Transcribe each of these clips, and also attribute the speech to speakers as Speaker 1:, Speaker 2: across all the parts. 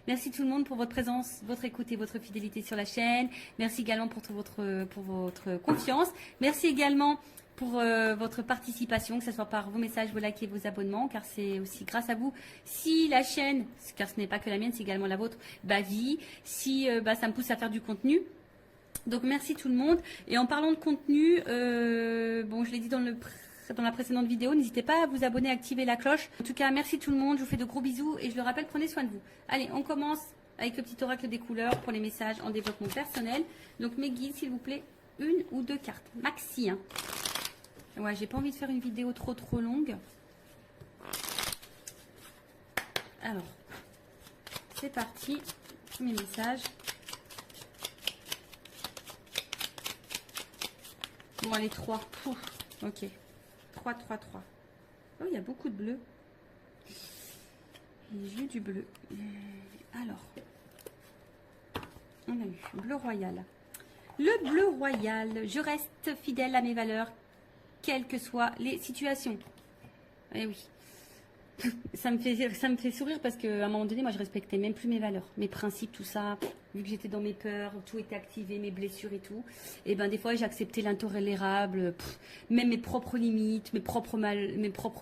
Speaker 1: Merci tout le monde pour votre présence, votre écoute et votre fidélité sur la chaîne. Merci également pour votre confiance. Merci également pour votre participation, que ce soit par vos messages, vos likes et vos abonnements, car c'est aussi grâce à vous si la chaîne, car ce n'est pas que la mienne, c'est également la vôtre, vit, si ça me pousse à faire du contenu. Donc merci tout le monde. Et en parlant de contenu, bon, je l'ai dit dans la précédente vidéo, n'hésitez pas à vous abonner, activer la cloche. En tout cas, merci tout le monde, je vous fais de gros bisous et je le rappelle, prenez soin de vous. Allez, on commence avec le petit oracle des couleurs pour les messages en développement personnel. Donc mes guides, s'il vous plaît, une ou deux cartes, maxi. Hein. Ouais, j'ai pas envie de faire une vidéo trop longue. Alors, c'est parti. Premier message. Bon, allez, 3. Pouf, ok. 3. Oh, il y a beaucoup de bleu. J'ai eu du bleu. Alors, on a eu bleu royal. Le bleu royal. Je reste fidèle à mes valeurs, quelles que soient les situations. Eh oui. Ça me fait sourire parce qu'à un moment donné, moi, je respectais même plus mes valeurs, mes principes, tout ça. Vu que j'étais dans mes peurs, tout était activé, mes blessures et tout. Et ben des fois, j'acceptais l'intolérable, même mes propres limites, mes propres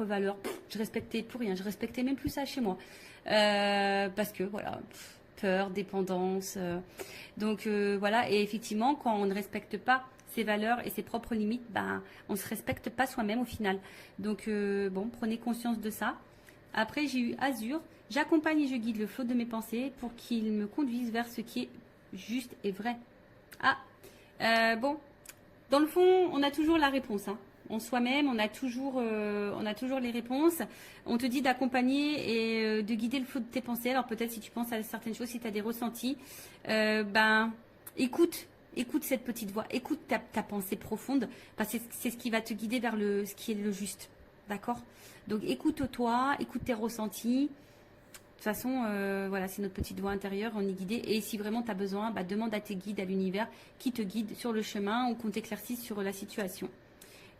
Speaker 1: valeurs. Je respectais plus rien. Je respectais même plus ça chez moi. Parce que, voilà, peur, dépendance. Donc, voilà. Et effectivement, quand on ne respecte pas ses valeurs et ses propres limites, ben, on ne se respecte pas soi-même au final. Donc, bon, prenez conscience de ça. Après, j'ai eu Azur. J'accompagne et je guide le flot de mes pensées pour qu'il me conduise vers ce qui est juste et vrai. Ah, bon, dans le fond, on a toujours la réponse. Hein. En soi-même, on a toujours les réponses. On te dit d'accompagner et de guider le flot de tes pensées. Alors peut-être si tu penses à certaines choses, si tu as des ressentis, ben, écoute cette petite voix. Écoute ta pensée profonde parce que c'est ce qui va te guider vers ce qui est le juste. D'accord? Donc écoute-toi, écoute tes ressentis. De toute façon, voilà, c'est notre petite voix intérieure, on est guidé. Et si vraiment tu as besoin, bah, demande à tes guides, à l'univers, qui te guide sur le chemin ou qu'on t'éclaircisse sur la situation.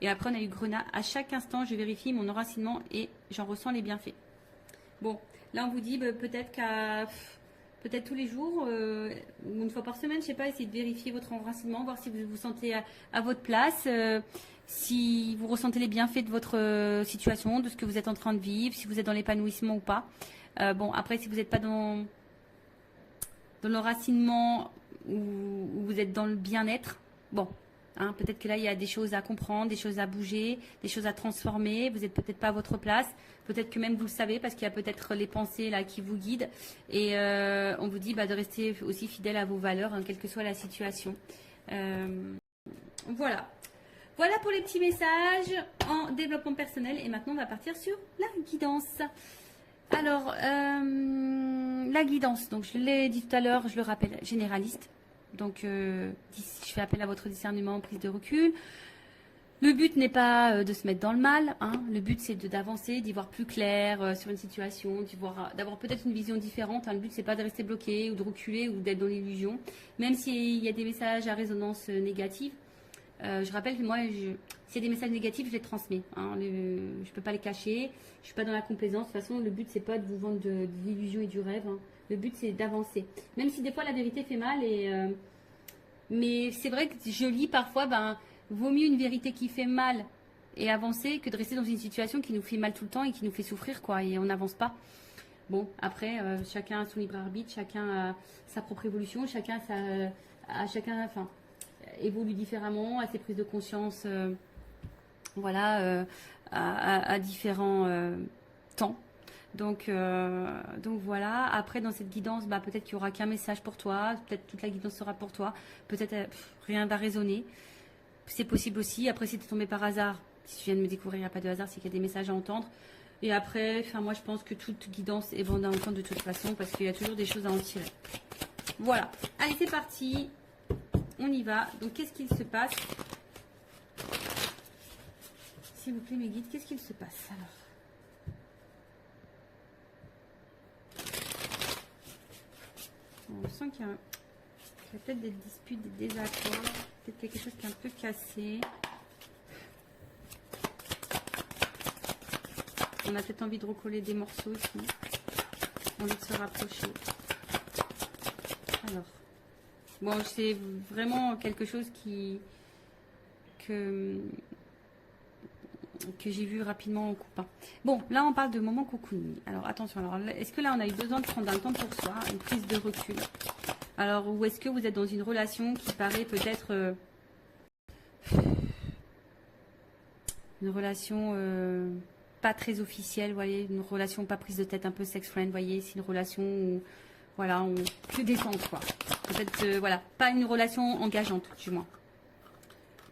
Speaker 1: Et après, on a eu Grenat. À chaque instant, je vérifie mon enracinement et j'en ressens les bienfaits. Bon, là, on vous dit peut-être tous les jours, ou une fois par semaine, je sais pas, essayez de vérifier votre enracinement, voir si vous vous sentez à votre place, si vous ressentez les bienfaits de votre situation, de ce que vous êtes en train de vivre, si vous êtes dans l'épanouissement ou pas. Bon, après, si vous n'êtes pas dans l'enracinement ou vous êtes dans le bien-être, bon, hein, peut-être que là, il y a des choses à comprendre, des choses à bouger, des choses à transformer. Vous n'êtes peut-être pas à votre place. Peut-être que même vous le savez parce qu'il y a peut-être les pensées là qui vous guident. Et on vous dit de rester aussi fidèle à vos valeurs, hein, quelle que soit la situation. Voilà. Voilà pour les petits messages en développement personnel. Et maintenant, on va partir sur la guidance. Alors, la guidance, donc je l'ai dit tout à l'heure, je le rappelle, généraliste. Donc, je fais appel à votre discernement, prise de recul. Le but n'est pas de se mettre dans le mal. Hein. Le but, c'est d'avancer, d'y voir plus clair sur une situation, d'avoir peut-être une vision différente. Hein. Le but, c'est pas de rester bloqué ou de reculer ou d'être dans l'illusion. Même s'il y a des messages à résonance négative. Je rappelle que moi, s'il y a des messages négatifs, je les transmets. Hein. Je ne peux pas les cacher. Je ne suis pas dans la complaisance. De toute façon, le but, c'est pas de vous vendre de l'illusion et du rêve. Hein. Le but, c'est d'avancer. Même si des fois, la vérité fait mal. Mais c'est vrai que je lis parfois, vaut mieux une vérité qui fait mal et avancer que de rester dans une situation qui nous fait mal tout le temps et qui nous fait souffrir, quoi. Et on n'avance pas. Bon, après, chacun a son libre arbitre. Chacun a sa propre évolution. Chacun évolue différemment, à ses prises de conscience, voilà, à différents temps. Donc voilà. Après, dans cette guidance, peut-être qu'il n'y aura qu'un message pour toi, peut-être toute la guidance sera pour toi, peut-être rien va résonner. C'est possible aussi. Après, si tu es tombé par hasard, si tu viens de me découvrir, il n'y a pas de hasard, c'est qu'il y a des messages à entendre. Et après, moi, je pense que toute guidance est bonne à entendre de toute façon, parce qu'il y a toujours des choses à en tirer. Voilà. Allez, c'est parti. On y va. Donc, qu'est-ce qu'il se passe? S'il vous plaît, mes guides, qu'est-ce qu'il se passe alors? On sent qu'il y a peut-être des disputes, des désaccords, peut-être quelque chose qui est un peu cassé. On a peut-être envie de recoller des morceaux aussi, au lieu de se rapprocher. Alors, bon, c'est vraiment quelque chose que j'ai vu rapidement en coupant. Bon, là, on parle de moment cocooning. Alors, attention. Alors, est-ce que là, on a eu besoin de prendre un temps pour soi, une prise de recul? Alors, ou est-ce que vous êtes dans une relation qui paraît peut-être une relation pas très officielle, vous voyez, une relation pas prise de tête, un peu sex friend, vous voyez, c'est une relation où, voilà, on que détente, quoi. Peut-être, voilà, pas une relation engageante, du moins.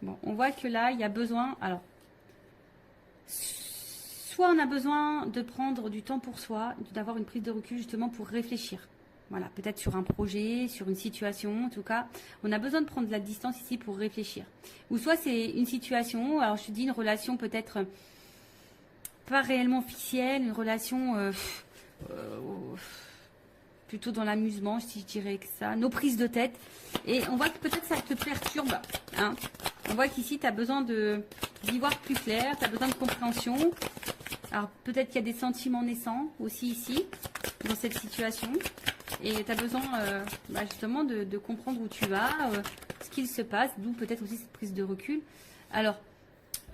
Speaker 1: Bon, on voit que là, il y a besoin, alors, soit on a besoin de prendre du temps pour soi, d'avoir une prise de recul justement pour réfléchir. Voilà, peut-être sur un projet, sur une situation, en tout cas, on a besoin de prendre de la distance ici pour réfléchir. Ou soit c'est une situation, alors je te dis une relation peut-être pas réellement officielle, une relation plutôt dans l'amusement, si je dirais que ça, nos prises de tête. Et on voit que peut-être ça te perturbe, hein. On voit qu'ici, tu as besoin d'y voir plus clair, tu as besoin de compréhension. Alors, peut-être qu'il y a des sentiments naissants aussi ici, dans cette situation. Et tu as besoin justement de comprendre où tu vas, ce qu'il se passe, d'où peut-être aussi cette prise de recul. Alors,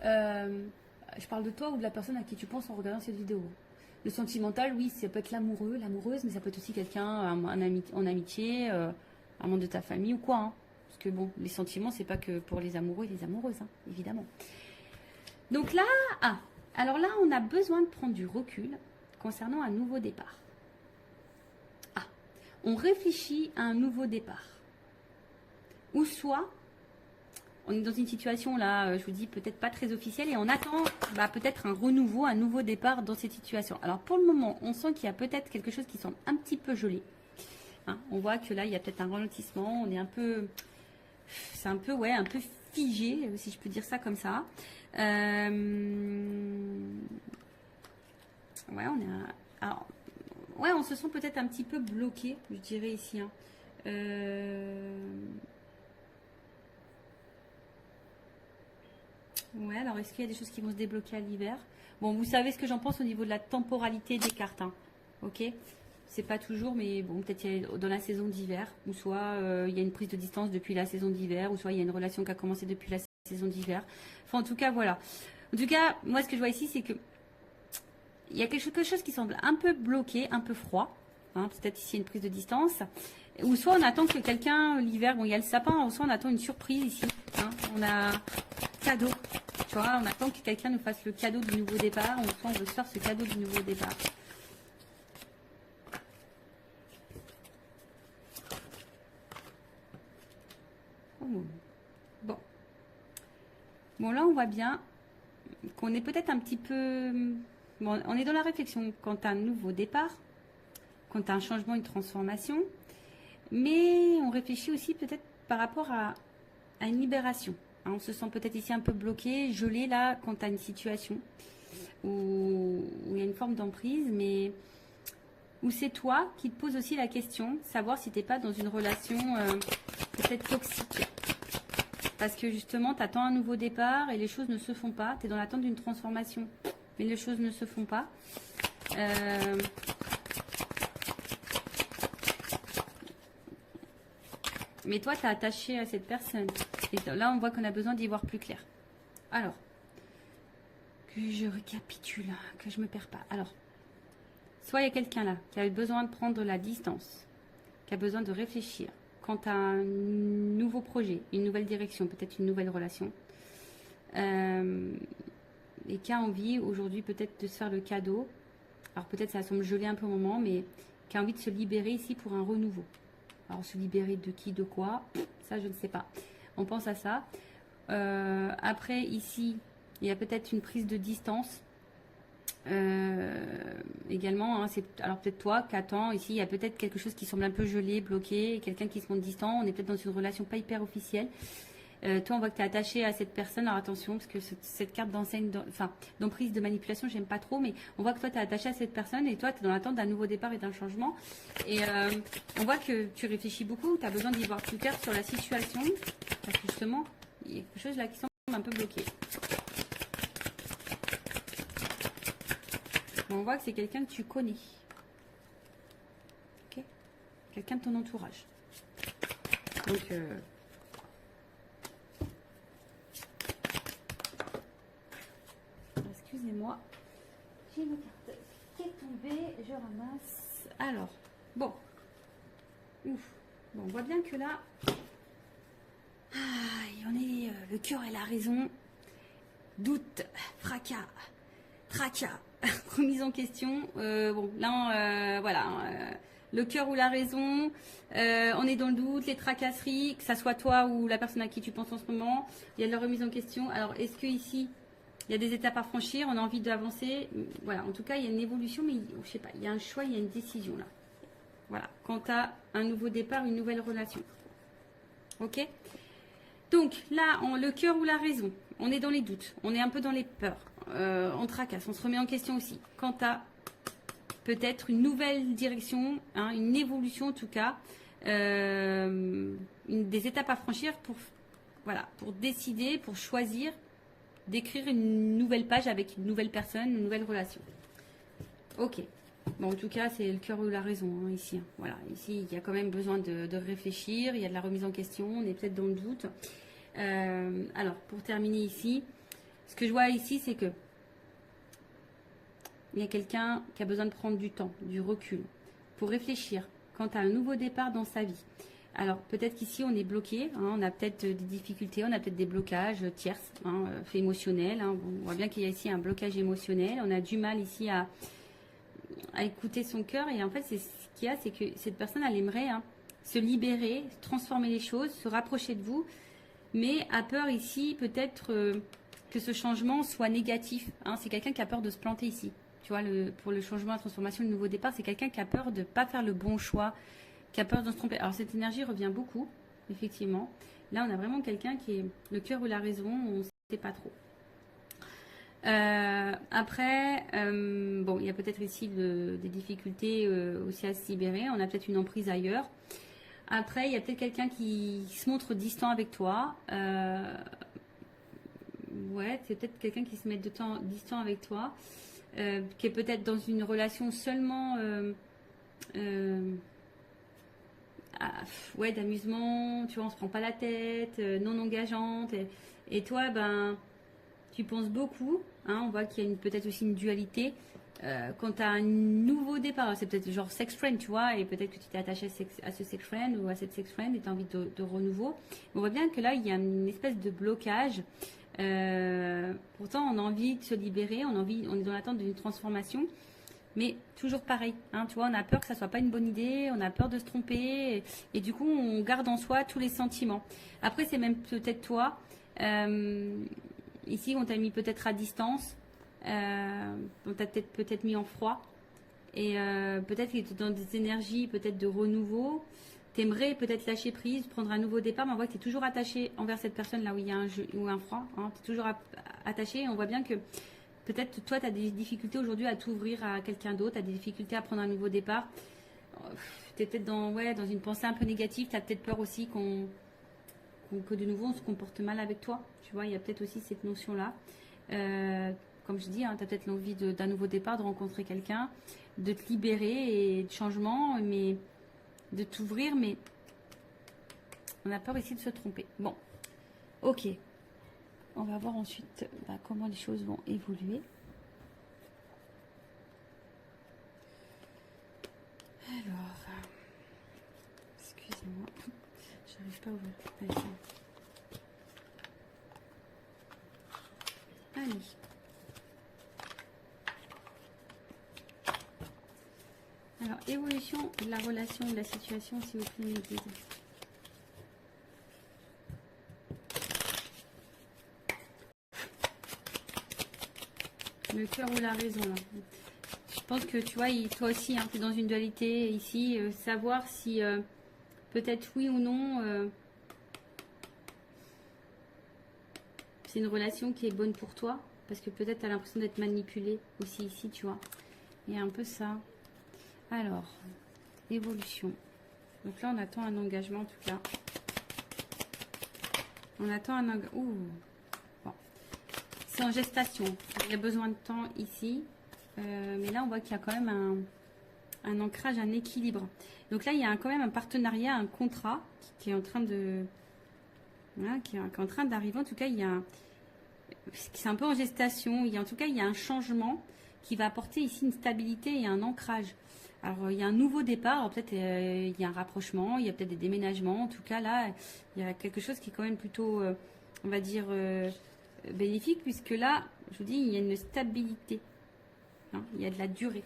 Speaker 1: je parle de toi ou de la personne à qui tu penses en regardant cette vidéo. Le sentimental, oui, ça peut être l'amoureux, l'amoureuse, mais ça peut être aussi quelqu'un en amitié, un membre de ta famille ou quoi, hein. Parce que bon, les sentiments, c'est pas que pour les amoureux et les amoureuses, hein, évidemment. Donc là, alors là, on a besoin de prendre du recul concernant un nouveau départ. On réfléchit à un nouveau départ. Ou soit, on est dans une situation là, je vous dis peut-être pas très officielle, et on attend peut-être un renouveau, un nouveau départ dans cette situation. Alors pour le moment, on sent qu'il y a peut-être quelque chose qui semble un petit peu gelé. Hein, on voit que là, il y a peut-être un ralentissement, on est un peu... C'est un peu, ouais, un peu figé, si je peux dire ça comme ça. Ouais, on est... Alors, ouais, on se sent peut-être un petit peu bloqué, je dirais ici. Hein. Ouais, alors est-ce qu'il y a des choses qui vont se débloquer à l'hiver? Bon, vous savez ce que j'en pense au niveau de la temporalité des cartes. Hein. Ok? C'est pas toujours, mais bon, peut-être dans la saison d'hiver, ou soit il y a une prise de distance depuis la saison d'hiver, ou soit il y a une relation qui a commencé depuis la saison d'hiver. Enfin, en tout cas, voilà. En tout cas, moi, ce que je vois ici, c'est que il y a quelque chose qui semble un peu bloqué, un peu froid. Hein, peut-être ici une prise de distance. Ou soit on attend que quelqu'un, l'hiver, bon, il y a le sapin, ou soit on attend une surprise ici. Hein, on a cadeau. Tu vois, on attend que quelqu'un nous fasse le cadeau du nouveau départ. Soit on veut se faire ce cadeau du nouveau départ. Bon. Bon, là, on voit bien qu'on est peut-être un petit peu... Bon, on est dans la réflexion quant à un nouveau départ, quant à un changement, une transformation. Mais on réfléchit aussi peut-être par rapport à une libération. Hein, on se sent peut-être ici un peu bloqué, gelé là, quant à une situation où il y a une forme d'emprise, mais où c'est toi qui te poses aussi la question, savoir si tu n'es pas dans une relation peut-être toxique. Parce que justement, tu attends un nouveau départ et les choses ne se font pas. Tu es dans l'attente d'une transformation, mais les choses ne se font pas. Mais toi, tu es attaché à cette personne. Et là, on voit qu'on a besoin d'y voir plus clair. Alors, que je récapitule, que je ne me perds pas. Alors, soit il y a quelqu'un là qui a besoin de prendre la distance, qui a besoin de réfléchir quant à un nouveau projet, une nouvelle direction, peut-être une nouvelle relation. Et qui a envie aujourd'hui peut-être de se faire le cadeau. Alors peut-être ça semble gelé un peu au moment, mais qui a envie de se libérer ici pour un renouveau. Alors se libérer de qui, de quoi, ça je ne sais pas. On pense à ça. Après ici, il y a peut-être une prise de distance. Également, hein, alors peut-être toi qui attends, ici il y a peut-être quelque chose qui semble un peu gelé, bloqué, quelqu'un qui se montre distant, on est peut-être dans une relation pas hyper officielle. Toi on voit que tu es attaché à cette personne, alors attention parce que cette carte d'emprise de manipulation j'aime pas trop, mais on voit que toi tu es attaché à cette personne et toi tu es dans l'attente d'un nouveau départ et d'un changement, et on voit que tu réfléchis beaucoup, tu as besoin d'y voir plus clair sur la situation, parce que justement il y a quelque chose là qui semble un peu bloqué. On voit que c'est quelqu'un que tu connais. Okay, quelqu'un de ton entourage. Donc, excusez-moi, j'ai ma carte qui est tombée, je ramasse. Alors, bon, ouf, bon, on voit bien que là, on est le cœur et la raison, doute, fracas, tracas, remise en question. Bon, là, voilà. Le cœur ou la raison, on est dans le doute, les tracasseries, que ça soit toi ou la personne à qui tu penses en ce moment, il y a de la remise en question. Alors, est-ce que ici, il y a des étapes à franchir, on a envie d'avancer? Voilà, en tout cas, il y a une évolution, mais je sais pas, il y a un choix, il y a une décision là. Voilà, quant à un nouveau départ, une nouvelle relation. Ok? Donc là, le cœur ou la raison, on est dans les doutes, on est un peu dans les peurs, on tracasse, on se remet en question aussi. Quant à peut-être une nouvelle direction, hein, une évolution en tout cas, des étapes à franchir voilà, pour décider, pour choisir d'écrire une nouvelle page avec une nouvelle personne, une nouvelle relation. Ok. Bon, en tout cas, c'est le cœur ou la raison hein, ici. Voilà, ici, il y a quand même besoin de réfléchir, il y a de la remise en question, on est peut-être dans le doute. Alors, pour terminer ici, ce que je vois ici, c'est que il y a quelqu'un qui a besoin de prendre du temps, du recul, pour réfléchir quant à un nouveau départ dans sa vie. Alors, peut-être qu'ici, on est bloqué, hein, on a peut-être des difficultés, on a peut-être des blocages tierces, hein, fait émotionnels. Hein. Bon, on voit bien qu'il y a ici un blocage émotionnel. On a du mal ici à écouter son cœur. Et en fait, ce qu'il y a, c'est que cette personne, elle aimerait hein, se libérer, transformer les choses, se rapprocher de vous, mais a peur ici, peut-être, que ce changement soit négatif. Hein. C'est quelqu'un qui a peur de se planter ici. Tu vois, pour le changement, la transformation, le nouveau départ, c'est quelqu'un qui a peur de ne pas faire le bon choix, qui a peur de se tromper. Alors, cette énergie revient beaucoup, effectivement. Là, on a vraiment quelqu'un qui est le cœur ou la raison, on ne sait pas trop. Après, bon, il y a peut-être ici des difficultés aussi à se libérer. On a peut-être une emprise ailleurs. Après, il y a peut-être quelqu'un qui se montre distant avec toi. Ouais, c'est peut-être quelqu'un qui se met distant avec toi. Qui est peut-être dans une relation seulement ouais, d'amusement, tu vois, on se prend pas la tête, non engageante. Et toi, ben, tu penses beaucoup. Hein, on voit qu'il y a peut-être aussi une dualité. Quand tu as un nouveau départ, c'est peut-être genre sex friend, tu vois, et peut-être que tu t'es attaché à ce sex friend ou à cette sex friend et tu as envie de renouveau. On voit bien que là, il y a une espèce de blocage. Pourtant, on a envie de se libérer, on est dans l'attente d'une transformation, mais toujours pareil. Hein, tu vois, on a peur que ça soit pas une bonne idée, on a peur de se tromper, et du coup, on garde en soi tous les sentiments. Après, c'est même peut-être toi. Ici, on t'a mis peut-être à distance, on t'a peut-être mis en froid, et peut-être qu'il est dans des énergies peut-être de renouveau. T'aimerais peut-être lâcher prise, prendre un nouveau départ, mais on voit que tu es toujours attaché envers cette personne là où il y a un jeu ou un froid. Hein, tu es toujours attaché et on voit bien que peut-être toi tu as des difficultés aujourd'hui à t'ouvrir à quelqu'un d'autre, tu as des difficultés à prendre un nouveau départ. Tu es peut-être dans une pensée un peu négative, tu as peut-être peur aussi que de nouveau on se comporte mal avec toi. Tu vois, il y a peut-être aussi cette notion-là. Comme je dis, hein, tu as peut-être l'envie d'un nouveau départ, de rencontrer quelqu'un, de te libérer et de changement, mais de t'ouvrir, mais on a peur ici de se tromper. Bon, ok. On va voir ensuite comment les choses vont évoluer. Alors, excusez-moi, j'arrive pas à ouvrir. Allez. Alors, évolution de la relation, de la situation, s'il vous plaît, mes guides. Le cœur ou la raison, là. Je pense que, tu vois, toi aussi, hein, tu es dans une dualité ici. Savoir si, peut-être oui ou non, c'est une relation qui est bonne pour toi. Parce que peut-être tu as l'impression d'être manipulé aussi ici, tu vois. Il y a un peu ça. Alors, évolution. Donc là, on attend un engagement en tout cas. On attend un engagement. Ouh. Bon. C'est en gestation. Il y a besoin de temps ici. Mais là, on voit qu'il y a quand même un ancrage, un équilibre. Donc là, il y a quand même un partenariat, un contrat qui est en train de... Voilà, qui est en train d'arriver. En tout cas, il y a c'est un peu en gestation. En tout cas, il y a un changement qui va apporter ici une stabilité et un ancrage. Alors, il y a un nouveau départ. Peut-être il y a un rapprochement, il y a peut-être des déménagements. En tout cas, là, il y a quelque chose qui est quand même plutôt, on va dire, bénéfique, puisque là, je vous dis, il y a une stabilité. Hein, il y a de la durée.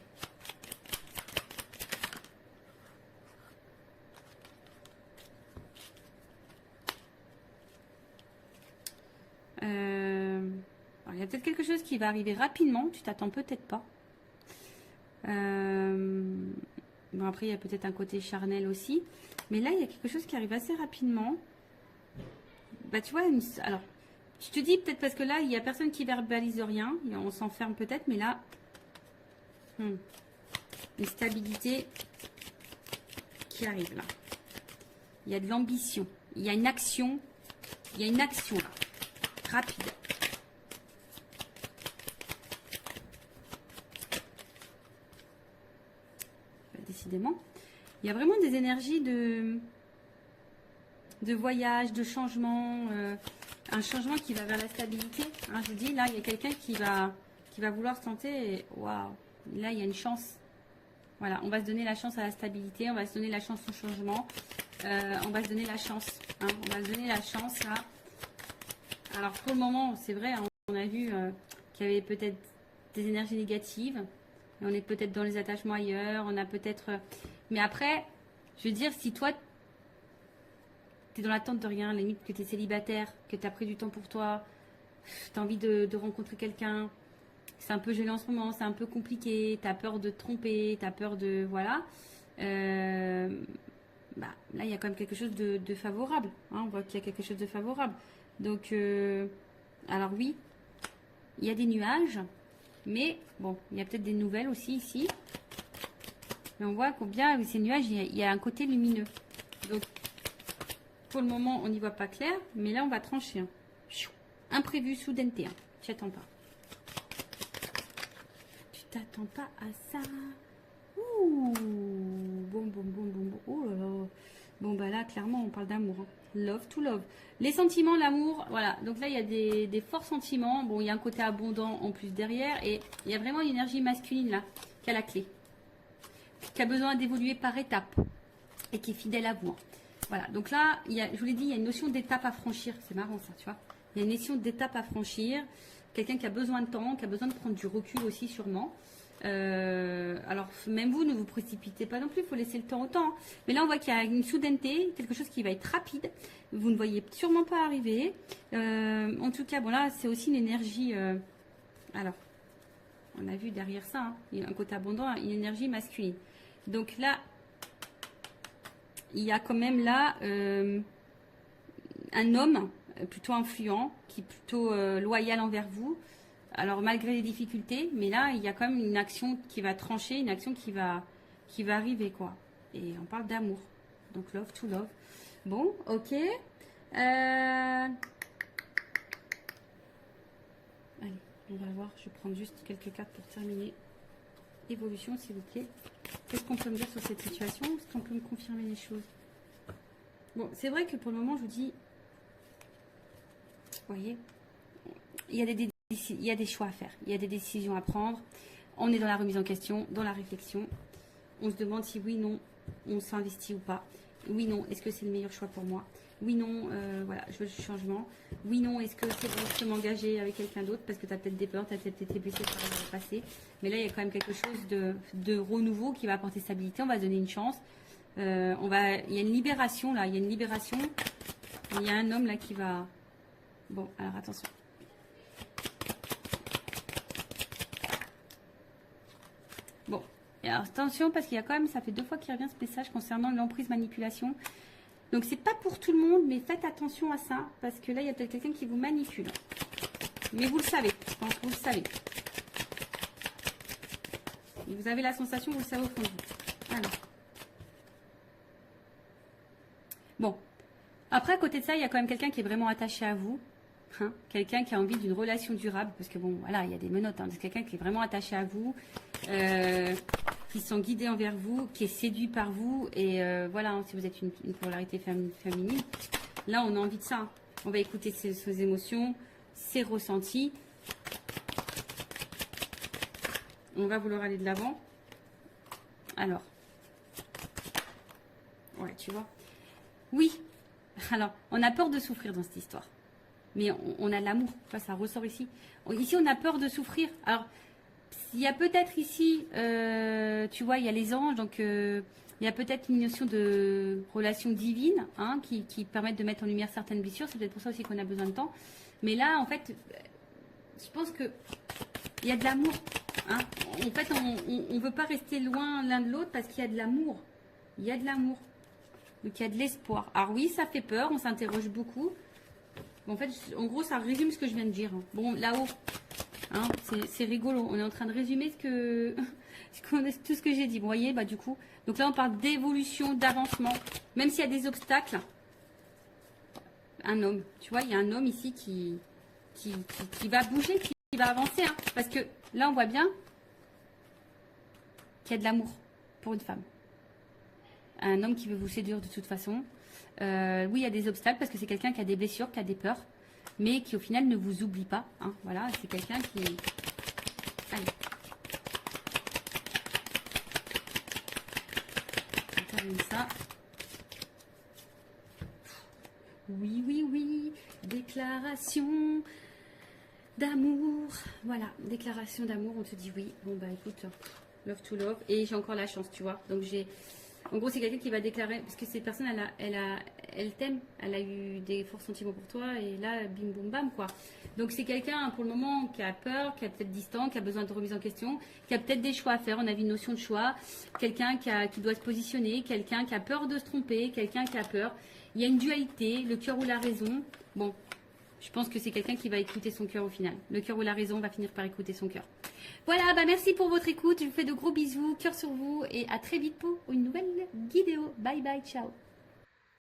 Speaker 1: Il y a peut-être quelque chose qui va arriver rapidement, tu t'attends peut-être pas. Bon, après, il y a peut-être un côté charnel aussi. Mais là, il y a quelque chose qui arrive assez rapidement. Bah, tu vois, alors, je te dis peut-être parce que là, il n'y a personne qui verbalise rien. On s'enferme peut-être, mais là, une stabilité qui arrive là. Il y a de l'ambition. Il y a une action. Il y a une action là, rapide. Décidément, il y a vraiment des énergies de voyage, de changement, un changement qui va vers la stabilité. Hein, je vous dis, là, il y a quelqu'un qui va vouloir se tenter. Et waouh, là, il y a une chance. Voilà, on va se donner la chance à la stabilité, on va se donner la chance au changement, on va se donner la chance. Hein, on va se donner la chance là. Alors pour le moment, c'est vrai, hein, on a vu qu'il y avait peut-être des énergies négatives. On est peut-être dans les attachements ailleurs, on a peut-être... Mais après, je veux dire, si toi, tu es dans l'attente de rien, limite que tu es célibataire, que tu as pris du temps pour toi, tu as envie de rencontrer quelqu'un, c'est un peu gelé en ce moment, c'est un peu compliqué, tu as peur de te tromper, tu as peur de... Voilà. Bah, là, il y a quand même quelque chose de favorable. Hein, on voit qu'il y a quelque chose de favorable. Donc, alors oui, il y a des nuages. Mais bon, il y a peut-être des nouvelles aussi ici. Mais on voit combien avec ces nuages, il y a un côté lumineux. Donc, pour le moment, on n'y voit pas clair. Mais là, on va trancher. Hein. Imprévu, soudaineté. Hein. Tu t'attends pas. Tu t'attends pas à ça. Ouh. Bon, bon, bon, bon, bon. Oh là là. Bon, bah là, clairement, on parle d'amour. Hein. Love to love. Les sentiments, l'amour, voilà. Donc là, il y a des forts sentiments. Bon, il y a un côté abondant en plus derrière. Et il y a vraiment une énergie masculine là, qui a la clé. Qui a besoin d'évoluer par étapes. Et qui est fidèle à vous. Hein. Voilà. Donc là, je vous l'ai dit, il y a une notion d'étape à franchir. C'est marrant ça, tu vois. Il y a une notion d'étape à franchir. Quelqu'un qui a besoin de temps, qui a besoin de prendre du recul aussi sûrement. Alors même vous ne vous précipitez pas non plus, il faut laisser le temps au temps. Hein. Mais là on voit qu'il y a une soudaineté, quelque chose qui va être rapide. Vous ne voyez sûrement pas arriver. En tout cas, bon là c'est aussi une énergie. Alors, on a vu derrière ça, hein, il y a un côté abondant, une énergie masculine. Donc là, il y a quand même là un homme plutôt influent, qui est plutôt loyal envers vous. Alors malgré les difficultés, mais là il y a quand même une action qui va trancher, une action qui va arriver quoi. Et on parle d'amour, donc love to love. Bon, ok. Allez, on va voir. Je vais prendre juste quelques cartes pour terminer. Évolution, s'il vous plaît. Qu'est-ce qu'on peut me dire sur cette situation? Est-ce qu'on peut me confirmer les choses? Bon, c'est vrai que pour le moment, je vous dis, vous voyez, il y a des choix à faire, il y a des décisions à prendre. On est dans la remise en question, dans la réflexion. On se demande si oui, non, on s'investit ou pas. Oui, non, est-ce que c'est le meilleur choix pour moi? Oui, non, voilà, je veux le changement. Oui, non, est-ce que c'est bon de m'engager avec quelqu'un d'autre? Parce que tu as peut-être des peurs, tu as peut-être été blessé par le passé. Mais là, il y a quand même quelque chose de renouveau qui va apporter stabilité. On va se donner une chance. Il y a une libération là, il y a une libération. Il y a un homme là qui va... Bon, alors attention. Bon, et alors attention parce qu'il y a quand même, ça fait 2 fois qu'il revient ce message concernant l'emprise manipulation. Donc c'est pas pour tout le monde, mais faites attention à ça parce que là il y a peut-être quelqu'un qui vous manipule. Mais vous le savez, je pense que vous le savez. Vous avez la sensation, vous le savez au fond de vous. Alors. Bon. Après, à côté de ça, il y a quand même quelqu'un qui est vraiment attaché à vous. Hein, quelqu'un qui a envie d'une relation durable. Parce que bon, voilà, il y a des menottes. Hein, c'est quelqu'un qui est vraiment attaché à vous. qui se sent guidé envers vous, qui est séduit par vous. Et voilà, hein, si vous êtes une polarité féminine, là, on a envie de ça. Hein. On va écouter ses émotions, ses ressentis. On va vouloir aller de l'avant. Alors. Ouais, tu vois. Oui. Alors, on a peur de souffrir dans cette histoire. Mais on a de l'amour. Ça ressort ici. Ici, on a peur de souffrir. Alors, il y a peut-être ici, tu vois, il y a les anges. Donc, il y a peut-être une notion de relation divine hein, qui permettent de mettre en lumière certaines blessures. C'est peut-être pour ça aussi qu'on a besoin de temps. Mais là, en fait, je pense que il y a de l'amour. Hein. En fait, on ne veut pas rester loin l'un de l'autre parce qu'il y a de l'amour. Il y a de l'amour. Donc, il y a de l'espoir. Alors oui, ça fait peur. On s'interroge beaucoup. En fait, en gros, ça résume ce que je viens de dire. Bon, là-haut, hein, c'est rigolo. On est en train de résumer tout ce que j'ai dit. Vous voyez, bah du coup. Donc là, on parle d'évolution, d'avancement. Même s'il y a des obstacles. Un homme. Tu vois, il y a un homme ici qui va bouger, qui va avancer. Hein, parce que là, on voit bien qu'il y a de l'amour pour une femme. Un homme qui veut vous séduire de toute façon. Oui, il y a des obstacles parce que c'est quelqu'un qui a des blessures, qui a des peurs, mais qui au final ne vous oublie pas. Hein, voilà, c'est quelqu'un qui... Allez. On termine ça. Oui, oui, oui. Déclaration d'amour. Voilà, déclaration d'amour. On te dit oui. Bon, bah écoute, love to love. Et j'ai encore la chance, tu vois. Donc j'ai... En gros, c'est quelqu'un qui va déclarer, parce que cette personne, elle t'aime, elle a eu des forts sentiments pour toi, et là, bim, boum, bam, quoi. Donc, c'est quelqu'un, pour le moment, qui a peur, qui est peut-être distant, qui a besoin de remise en question, qui a peut-être des choix à faire. On avait une notion de choix. Quelqu'un qui doit se positionner, quelqu'un qui a peur de se tromper, quelqu'un qui a peur. Il y a une dualité, le cœur ou la raison. Bon, je pense que c'est quelqu'un qui va écouter son cœur au final. Le cœur ou la raison va finir par écouter son cœur. Voilà, bah merci pour votre écoute. Je vous fais de gros bisous, cœur sur vous et à très vite pour une nouvelle vidéo. Bye bye, ciao.